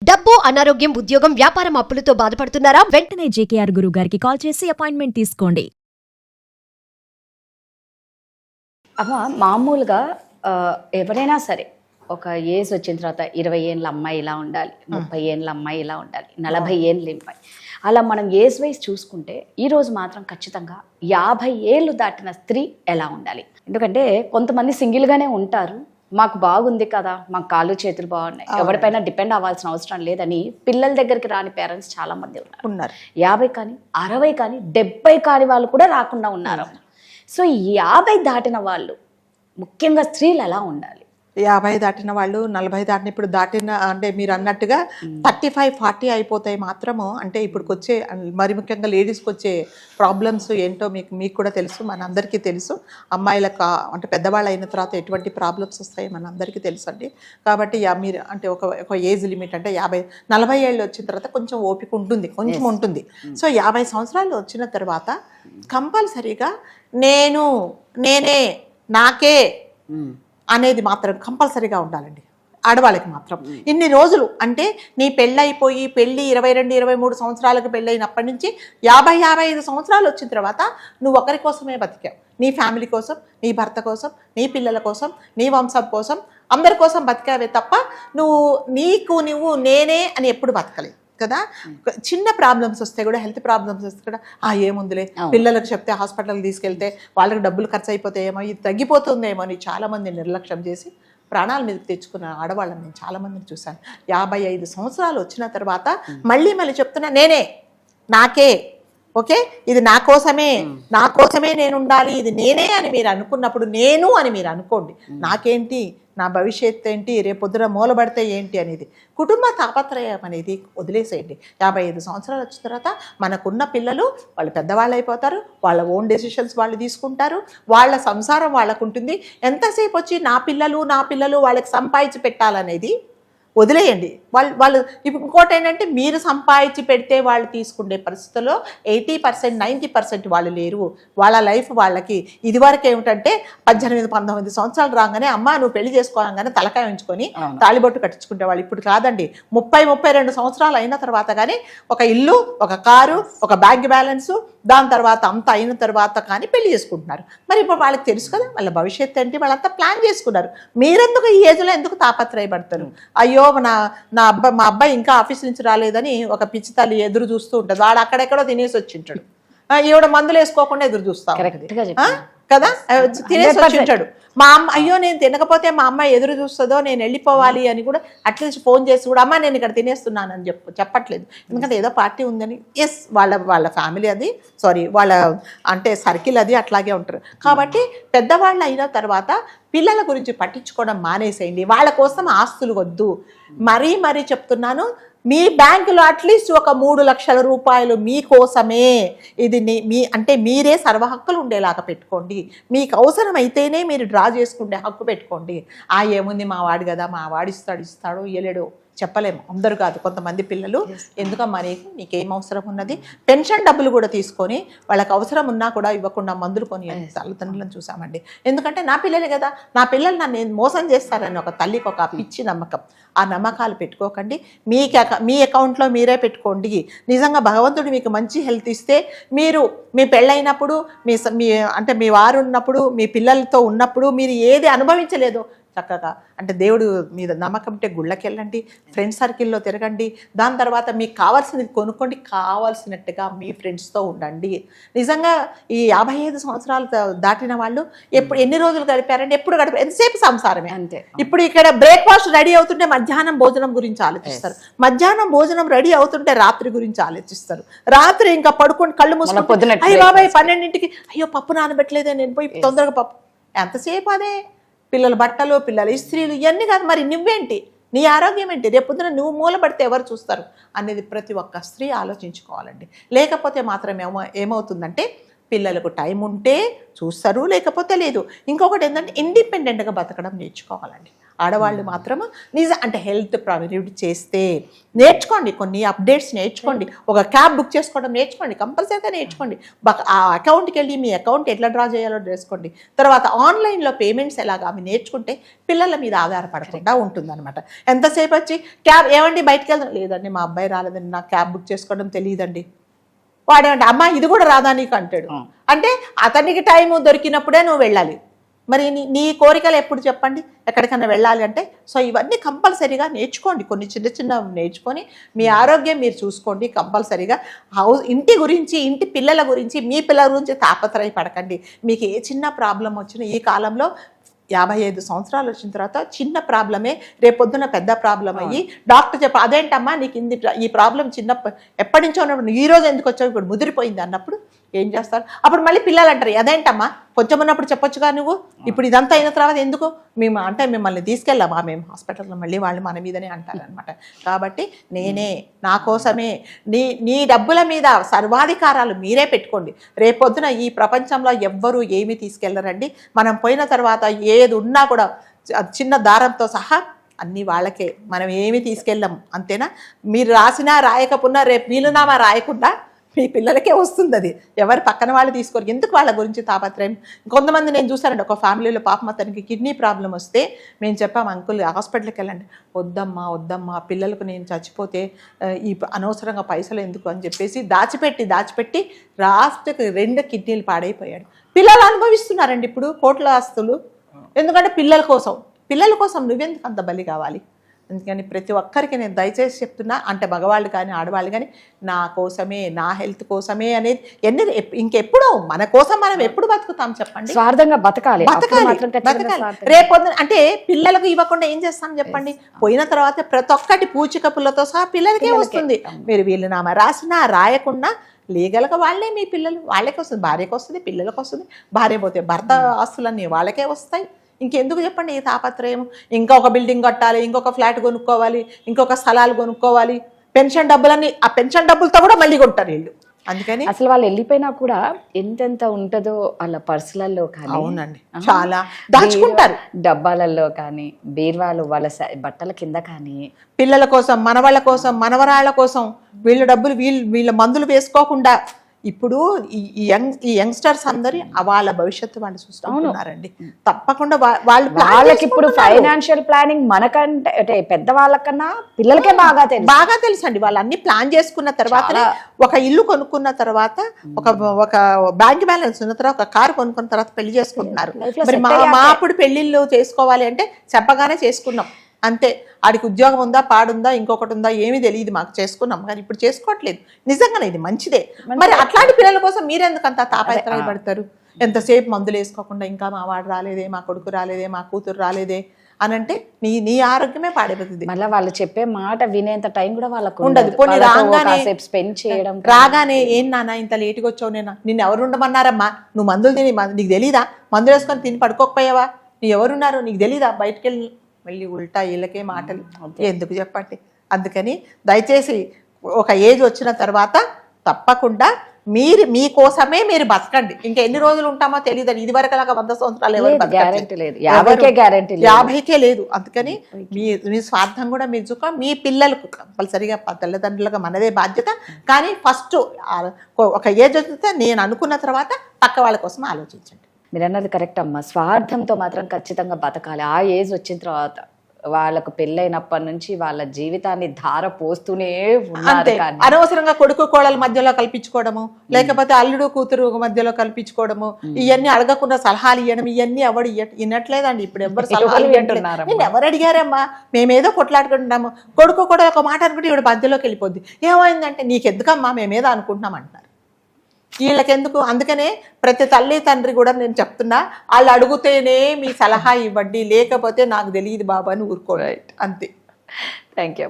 డబ్బు, అనారోగ్యం, ఉద్యోగం, వ్యాపారం అప్పులతో బాధపడుతున్నారా? వెంటనే జేకేఆర్ గురువు గారికి కాల్ చేసి అపాయింట్మెంట్ తీసుకోండి. అమ్మ మామూలుగా ఎవరైనా సరే ఒక ఏజ్ వచ్చిన తర్వాత 20 ఏళ్ళ అమ్మాయి ఇలా ఉండాలి, 30 ఏళ్ళ అమ్మాయి ఇలా ఉండాలి, 40 ఏళ్ళ అమ్మాయి అలా మనం ఏజ్ వైజ్ చూసుకుంటే ఈరోజు మాత్రం ఖచ్చితంగా 50 ఏళ్ళు దాటిన స్త్రీ ఎలా ఉండాలి? ఎందుకంటే కొంతమంది సింగిల్గానే ఉంటారు, మాకు బాగుంది కదా, మాకు కాళ్ళు చేతులు బాగున్నాయి, ఎవరిపైన డిపెండ్ అవ్వాల్సిన అవసరం లేదని పిల్లల దగ్గరికి రాని పేరెంట్స్ చాలా మంది ఉన్నారు. 50 కానీ 60 కానీ 70 కాని వాళ్ళు కూడా రాకుండా ఉన్నారు. సో 50 దాటిన వాళ్ళు ముఖ్యంగా స్త్రీలు ఎలా ఉండాలి? 50 దాటిన వాళ్ళు 40 దాటిన ఇప్పుడు దాటిన అంటే మీరు అన్నట్టుగా 35-40 అయిపోతాయి మాత్రము. అంటే ఇప్పుడు వచ్చే మరి ముఖ్యంగా లేడీస్కి వచ్చే ప్రాబ్లమ్స్ ఏంటో మీకు కూడా తెలుసు, మనందరికీ తెలుసు. అమ్మాయిలకు అంటే పెద్దవాళ్ళు అయిన తర్వాత ఎటువంటి ప్రాబ్లమ్స్ వస్తాయి మనందరికీ తెలుసు అండి. కాబట్టి మీరు అంటే ఒక ఏజ్ లిమిట్ అంటే 40 ఏళ్ళు వచ్చిన తర్వాత కొంచెం ఓపిక ఉంటుంది, కొంచెం ఉంటుంది. సో 50 సంవత్సరాలు వచ్చిన తర్వాత కంపల్సరీగా నేనే నాకే అనేది మాత్రం కంపల్సరీగా ఉండాలండి ఆడవాళ్ళకి మాత్రం. ఇన్ని రోజులు అంటే నీ పెళ్ళైపోయి 22-23 సంవత్సరాలకు పెళ్ళైనప్పటి నుంచి 50-55 సంవత్సరాలు వచ్చిన తర్వాత నువ్వు ఒకరి కోసమే బతికావు. నీ ఫ్యామిలీ కోసం, నీ భర్త కోసం, నీ పిల్లల కోసం, నీ వంశం కోసం, అందరి కోసం బతికావే తప్ప నువ్వు నేనే అని ఎప్పుడు బతకలేదు కదా. చిన్న ప్రాబ్లమ్స్ వస్తే కూడా, హెల్త్ ప్రాబ్లమ్స్ వస్తే కూడా ఏముందిలే పిల్లలకు చెప్తే హాస్పిటల్కి తీసుకెళ్తే వాళ్ళకి డబ్బులు ఖర్చు అయిపోతాయేమో, ఇది తగ్గిపోతుందేమో అని చాలామంది నిర్లక్ష్యం చేసి ప్రాణాల మీదకి తెచ్చుకున్న ఆడవాళ్ళని నేను చాలామందిని చూశాను. 55 సంవత్సరాలు వచ్చిన తర్వాత మళ్ళీ చెప్తున్నా నేనే నాకే ఓకే, ఇది నా కోసమే నేను ఉండాలి, ఇది నేనే అని మీరు అనుకున్నప్పుడు నేను అని మీరు అనుకోండి. నాకేంటి, నా భవిష్యత్తు ఏంటి, రేపొద్దున మూలబడితే ఏంటి అనేది కుటుంబ తాపత్రయం అనేది వదిలేసేయండి. 55 సంవత్సరాలు వచ్చిన తర్వాత మనకున్న పిల్లలు వాళ్ళు పెద్దవాళ్ళు అయిపోతారు, వాళ్ళ ఓన్ డెసిషన్స్ వాళ్ళు తీసుకుంటారు, వాళ్ళ సంసారం వాళ్ళకు ఉంటుంది. ఎంతసేపు వచ్చి నా పిల్లలు వాళ్ళకి సంపాదించి పెట్టాలనేది వదిలేయండి. వాళ్ళు ఇప్పుడు ఇంకోటి ఏంటంటే మీరు సంపాదించి పెడితే వాళ్ళు తీసుకునే పరిస్థితుల్లో 80% 90% వాళ్ళు లేరు. వాళ్ళ లైఫ్ వాళ్ళకి ఇదివరకు ఏమిటంటే 18-19 సంవత్సరాలు రాగానే అమ్మ నువ్వు పెళ్లి చేసుకోగానే తలకాయ ఉంచుకొని తాళిబొట్టు కట్టించుకుంటే వాళ్ళు. ఇప్పుడు కాదండి, 30-32 సంవత్సరాలు అయిన తర్వాత కానీ ఒక ఇల్లు, ఒక కారు, ఒక బ్యాంక్ బ్యాలెన్సు, దాని తర్వాత అంత అయిన తర్వాత కానీ పెళ్లి చేసుకుంటున్నారు. మరి ఇప్పుడు వాళ్ళకి తెలుసు కదా వాళ్ళ భవిష్యత్తు ఏంటి, వాళ్ళంతా ప్లాన్ చేసుకున్నారు. మీరెందుకు ఈ ఏజ్లో ఎందుకు తాపత్రయపడతారు? అయ్యో మా అబ్బాయి ఇంకా ఆఫీస్ నుంచి రాలేదని ఒక పిచ్చి తల్లి ఎదురు చూస్తూ ఉంటుంది. వాడు అక్కడెక్కడో తినేసి వచ్చింటాడు, ఈవిడ మందులు వేసుకోకుండా ఎదురు చూస్తా కదా, తినేసి వచ్చింటాడు. మా అమ్మ అయ్యో నేను తినకపోతే మా అమ్మాయి ఎదురు చూస్తుందో, నేను వెళ్ళిపోవాలి అని కూడా అట్లీస్ట్ ఫోన్ చేసి కూడా అమ్మ నేను ఇక్కడ తినేస్తున్నానని చెప్పట్లేదు. ఎందుకంటే ఏదో పార్టీ ఉందని. ఎస్, వాళ్ళ ఫ్యామిలీ అది, వాళ్ళ అంటే సర్కిల్ అది అట్లాగే ఉంటారు. కాబట్టి పెద్దవాళ్ళు అయిన తర్వాత పిల్లల గురించి పట్టించుకోవడం మానేసేయండి. వాళ్ళ కోసం ఆస్తులు వద్దు. మరీ చెప్తున్నాను, మీ బ్యాంకులో అట్లీస్ట్ ఒక 3 లక్షల రూపాయలు మీకోసమే, ఇది అంటే మీరే సర్వహక్కులు ఉండేలాగా పెట్టుకోండి. మీకు అవసరమైతేనే మీరు డ్రా చేసుకుంటే హక్కు పెట్టుకోండి. ఏముంది మా వాడు కదా, మా వాడు ఇస్తాడో ఇయ్యలేడో చెప్పలేము, అందరూ కాదు. కొంతమంది పిల్లలు ఎందుకమ్మా నీకేం అవసరం ఉన్నది, పెన్షన్ డబ్బులు కూడా తీసుకొని వాళ్ళకి అవసరం ఉన్నా కూడా ఇవ్వకుండా మందులు కొని తల్లిదండ్రులను చూసామండి. ఎందుకంటే నా పిల్లలే కదా, నా పిల్లలు నన్ను మోసం చేస్తారని ఒక తల్లికి ఒక పిచ్చి నమ్మకం. ఆ నమ్మకాలు పెట్టుకోకండి. మీ అకౌంట్లో మీరే పెట్టుకోండి. నిజంగా భగవంతుడు మీకు మంచి హెల్త్ ఇస్తే మీరు మీ పెళ్ళైనప్పుడు అంటే మీ వారు ఉన్నప్పుడు, మీ పిల్లలతో ఉన్నప్పుడు మీరు ఏది అనుభవించలేదో చక్కగా అంటే దేవుడు మీద నమ్మకం ఉంటే గుళ్ళకి వెళ్ళండి, ఫ్రెండ్స్ సర్కిల్లో తిరగండి, దాని తర్వాత మీకు కావాల్సినది కొనుక్కోండి, కావాల్సినట్టుగా మీ ఫ్రెండ్స్తో ఉండండి. నిజంగా ఈ 55 సంవత్సరాలు దాటిన వాళ్ళు ఎన్ని రోజులు గడిపారంటే ఎంతసేపు సంసారమే అంతే. ఇప్పుడు ఇక్కడ బ్రేక్ఫాస్ట్ రెడీ అవుతుంటే మధ్యాహ్నం భోజనం గురించి ఆలోచిస్తారు, మధ్యాహ్నం భోజనం రెడీ అవుతుంటే రాత్రి గురించి ఆలోచిస్తారు, రాత్రి ఇంకా పడుకొని కళ్ళు మూసుకొని అయ్యో బాబాయ్ 12ంటికి అయ్యో పప్పు నానబెట్టలేదే, నేను పోయి తొందరగా పప్పు. ఎంతసేపు అదే పిల్లల బట్టలు, పిల్లల ఇస్త్రీలు, ఇవన్నీ కాదు. మరి నువ్వేంటి, నీ ఆరోగ్యం ఏంటి, రేపొద్దున నువ్వు మూలపడితే ఎవరు చూస్తారు అనేది ప్రతి ఒక్క స్త్రీ ఆలోచించుకోవాలండి. లేకపోతే మాత్రం ఏమవుతుందంటే పిల్లలకు టైం ఉంటే చూస్తారు, లేకపోతే లేదు. ఇంకొకటి ఏంటంటే ఇండిపెండెంట్గా బతకడం నేర్చుకోవాలండి. ఆడవాళ్ళు మాత్రము అంటే హెల్త్ ప్రైవేట్ చేస్తే నేర్చుకోండి, కొన్ని అప్డేట్స్ నేర్చుకోండి, ఒక క్యాబ్ బుక్ చేసుకోవడం నేర్చుకోండి, కంపల్సరీగా నేర్చుకోండి. ఆ అకౌంట్కి వెళ్ళి మీ అకౌంట్ ఎట్లా డ్రా చేయాలో నేర్చుకోండి. తర్వాత ఆన్లైన్లో పేమెంట్స్ ఎలాగా అవి నేర్చుకుంటే పిల్లల మీద ఆధారపడకుండా ఉంటుందన్నమాట. ఎంతసేపు వచ్చి క్యాబ్ ఏమండి బయటకు వెళ్దాం, లేదండి మా అబ్బాయి రాలేదండి, నాకు క్యాబ్ బుక్ చేసుకోవడం తెలియదండి. వాడేమంటే అమ్మ ఇది కూడా రాదా నీకు అంటాడు. అంటే అతనికి టైం దొరికినప్పుడే నువ్వు వెళ్ళాలి. మరి నీ కోరికలు ఎప్పుడు చెప్పండి ఎక్కడికైనా వెళ్ళాలి అంటే. సో ఇవన్నీ కంపల్సరీగా నేర్చుకోండి, కొన్ని చిన్న చిన్న నేర్చుకొని మీ ఆరోగ్యం మీరు చూసుకోండి. కంపల్సరీగా ఇంటి గురించి, ఇంటి పిల్లల గురించి, మీ పిల్లల గురించి తాపత్రయపడకండి. మీకు ఏ చిన్న ప్రాబ్లం వచ్చినా ఈ కాలంలో 55 సంవత్సరాలు వచ్చిన తర్వాత చిన్న ప్రాబ్లమే రేపొద్దున పెద్ద ప్రాబ్లం అయ్యి డాక్టర్ చెప్ప అదేంటమ్మా నీకు ఈ ప్రాబ్లం ఎప్పటి నుంచో ఉన్నప్పుడు ఈ రోజు ఎందుకు వచ్చావు ఇప్పుడు ముదిరిపోయింది అన్నప్పుడు ఏం చేస్తారు? అప్పుడు మళ్ళీ పిల్లలు అంటారు అదేంటమ్మా కొంచెం ఉన్నప్పుడు చెప్పొచ్చుగా నువ్వు, ఇప్పుడు ఇదంతా అయిన తర్వాత ఎందుకు మేము అంటే మిమ్మల్ని తీసుకెళ్ళామా మేము హాస్పిటల్లో, మళ్ళీ వాళ్ళు మన మీదనే అంటారనమాట. కాబట్టి నేనే నా కోసమే నీ డబ్బుల మీద సర్వాధికారాలు మీరే పెట్టుకోండి. రేపొద్దున ఈ ప్రపంచంలో ఎవ్వరూ ఏమీ తీసుకెళ్ళరండి. మనం పోయిన తర్వాత ఏది ఉన్నా కూడా చిన్న దారంతో సహా అన్నీ వాళ్ళకే, మనం ఏమీ తీసుకెళ్ళాం అంతేనా. మీరు రాసినా రాయకపోయినా రేపు వీలునామా రాయకుండా మీ పిల్లలకే వస్తుంది. అది ఎవరు పక్కన వాళ్ళు తీసుకోరు. ఎందుకు వాళ్ళ గురించి తాపత్రయం? కొంతమంది నేను చూసానండి, ఒక ఫ్యామిలీలో పాపం అతనికి కిడ్నీ ప్రాబ్లం వస్తే మేము చెప్పాము అంకుల్ హాస్పిటల్కి వెళ్ళండి, వద్దమ్మా పిల్లలకు నేను చచ్చిపోతే ఈ అనవసరంగా పైసలు ఎందుకు అని చెప్పేసి దాచిపెట్టి లాస్ట్కి 2 కిడ్నీలు పాడైపోయాడు. పిల్లలు అనుభవిస్తున్నారండి ఇప్పుడు కోట్ల ఆస్తులు. ఎందుకంటే పిల్లల కోసం నువ్వెందుకు అంత బలి కావాలి? అందుకని ప్రతి ఒక్కరికి నేను దయచేసి చెప్తున్నా, అంటే మగవాళ్ళు కానీ ఆడవాళ్ళు కానీ నా కోసమే, నా హెల్త్ కోసమే అనేది ఇంకెప్పుడు మన కోసం మనం ఎప్పుడు బతుకుతాం చెప్పండి? స్వార్థంగా బతకాలి. రేపొద్దు అంటే పిల్లలకు ఇవ్వకుండా ఏం చేస్తాం చెప్పండి? పోయిన తర్వాత ప్రతి ఒక్కటి పూచిక పుల్లతో సహా పిల్లలకే వస్తుంది. మీరు వీలునామా రాసినా రాయకుండా లీగల్గా వాళ్ళే మీ పిల్లలు వాళ్ళకే వస్తుంది, భార్యకు వస్తుంది, పిల్లలకు వస్తుంది. భార్య పోతే భర్త ఆస్తులన్నీ వాళ్ళకే వస్తాయి. ఇంకెందుకు చెప్పండి ఈ తాపత్రయం? ఇంకొక బిల్డింగ్ కట్టాలి, ఇంకొక ఫ్లాట్ కొనుక్కోవాలి, ఇంకొక స్థలాలు కొనుక్కోవాలి, పెన్షన్ డబ్బులన్నీ ఆ పెన్షన్ డబ్బులతో కూడా మళ్ళీ కొంటారు వీళ్ళు. అందుకని అసలు వాళ్ళు వెళ్ళిపోయినా కూడా ఎంతెంత ఉంటుందో వాళ్ళ పర్సులలో కానీ, అవునండి చాలా దాచుకుంటారు, డబ్బాలలో కానీ, బీర్వాలు వాళ్ళ బట్టల కింద కానీ, పిల్లల కోసం, మనవాళ్ళ కోసం, మనవరాళ్ళ కోసం వీళ్ళ డబ్బులు వీళ్ళ మందులు వేసుకోకుండా ఇప్పుడు ఈ యంగ్స్టర్స్ అందరి వాళ్ళ భవిష్యత్తు వాళ్ళు చూస్తున్నారండి. తప్పకుండా వాళ్ళకి ఇప్పుడు ఫైనాన్షియల్ ప్లానింగ్ మనకంటే అంటే పెద్దవాళ్ళకన్నా పిల్లలకే బాగా తెలుసు అండి. వాళ్ళు అన్ని ప్లాన్ చేసుకున్న తర్వాత, ఒక ఇల్లు కొనుక్కున్న తర్వాత, ఒక బ్యాంక్ బ్యాలెన్స్ ఉన్న తర్వాత, ఒక కారు కొనుక్కున్న తర్వాత పెళ్లి చేసుకుంటున్నారు. మరి మా అప్పుడు పెళ్లిళ్ళు చేసుకోవాలి అంటే చెప్పగానే చేసుకున్నాం అంతే. ఆడికి ఉద్యోగం ఉందా, పాడుందా, ఇంకొకటి ఉందా ఏమీ తెలియదు, మాకు చేసుకున్నాం. కానీ ఇప్పుడు చేసుకోవట్లేదు. నిజంగానే ఇది మంచిదే. మరి అట్లాంటి పిల్లల కోసం మీరెందుకు అంత తాపత్రయపడతారు? ఎంతసేపు మందులు వేసుకోకుండా ఇంకా మా వాడు రాలేదే, మా కొడుకు రాలేదే, మా కూతురు రాలేదే అనంటే నీ ఆరోగ్యమే పాడైపోతుంది. మళ్ళీ వాళ్ళు చెప్పే మాట వినేంత టైం కూడా వాళ్ళకు ఉండదు. పోనీ స్పెండ్ చేయడం, రాగానే ఏం నాన్న ఇంత లేటుగా వచ్చావు, నిన్ను ఎవరు ఉండమన్నారమ్మా, నువ్వు మందులు తిని నీకు తెలీదా, మందులు వేసుకొని తిని పడుకోకపోయావా, నీ ఎవరున్నారు నీకు తెలీదా, బయటకు వెళ్ళి మళ్ళీ ఉల్టా వీళ్ళకే మాటలు ఎందుకు చెప్పండి? అందుకని దయచేసి ఒక ఏజ్ వచ్చిన తర్వాత తప్పకుండా మీకోసమే మీరు బతకండి. ఇంకా ఎన్ని రోజులు ఉంటామో తెలియదు. ఇది వరకు అలాగా 100 సంవత్సరాలు ఎవరు లేదు, 50కే లేదు. అందుకని మీ స్వార్థం కూడా మీరు చూక మీ పిల్లలకు కంపల్సరిగా తల్లిదండ్రులుగా మనదే బాధ్యత. కానీ ఫస్ట్ ఒక ఏజ్ వచ్చితే నేను అనుకున్న తర్వాత పక్క వాళ్ళ కోసం ఆలోచించండి. మీరు అన్నది కరెక్ట్ అమ్మా. స్వార్థంతో మాత్రం ఖచ్చితంగా బతకాలి. ఆ ఏజ్ వచ్చిన తర్వాత వాళ్ళకు పెళ్ళైనప్పటి నుంచి వాళ్ళ జీవితాన్ని ధార పోస్తూనే ఉన్నారు. అనవసరంగా కొడుకు కోడల మధ్యలో కల్పించుకోవడము, లేకపోతే అల్లుడు కూతురు మధ్యలో కల్పించుకోవడము, ఇవన్నీ అడగకుండా సలహాలు ఇవ్వడం, ఇవన్నీ ఎవరు వినట్లేదండి. ఇప్పుడు ఎవరు సలహాలు వింటున్నారు? నేను ఎవరు అడిగారమ్మా, మేమేదో కొట్లాడుకుంటున్నాము, కొడుకు కూడా ఒక మాట అనుకుంటే ఇవిడ మధ్యలోకి వెళ్ళిపోద్ది. ఏమైందంటే నీకెందుకమ్మా మేమేదో అనుకుంటున్నాం అంటారు. వీళ్ళకెందుకు? అందుకనే ప్రతి తల్లి తండ్రి కూడా నేను చెప్తున్నా, వాళ్ళు అడుగుతేనే మీ సలహా ఇవ్వండి, లేకపోతే నాకు తెలియదు బాబా అని ఊరుకోండి. అంతే. Thank you.